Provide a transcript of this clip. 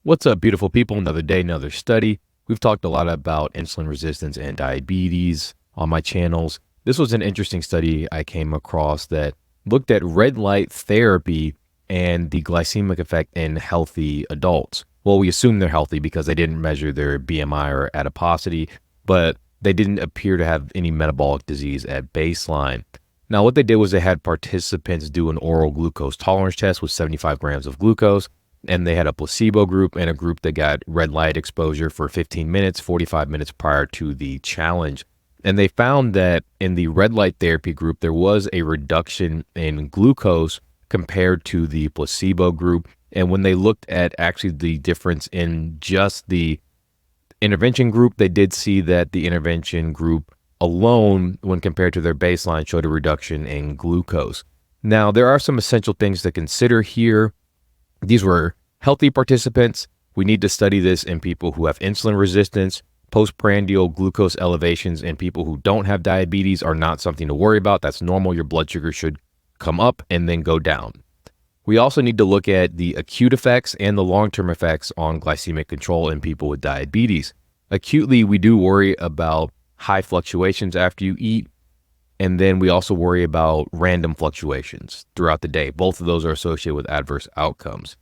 What's up, beautiful people? Another day, another study. We've talked a lot about insulin resistance and diabetes on my channels. This was an interesting study I came across that looked at red light therapy and the glycemic effect in healthy adults. Well, we assume they're healthy because they didn't measure their BMI or adiposity, but they didn't appear to have any metabolic disease at baseline. Now, what they did was they had participants do an oral glucose tolerance test with 75 grams of glucose. And they had a placebo group and a group that got red light exposure for 15 minutes, 45 minutes prior to the challenge. And they found that in the red light therapy group, there was a reduction in glucose compared to the placebo group. And when they looked at actually the difference in just the intervention group, they did see that the intervention group alone, when compared to their baseline, showed a reduction in glucose. Now, there are some essential things to consider here. These were healthy participants. We need to study this in people who have insulin resistance. Postprandial glucose elevations in people who don't have diabetes are not something to worry about. That's normal. Your blood sugar should come up and then go down. We also need to look at the acute effects and the long-term effects on glycemic control in people with diabetes. Acutely, we do worry about high fluctuations after you eat. And then we also worry about random fluctuations throughout the day. Both of those are associated with adverse outcomes.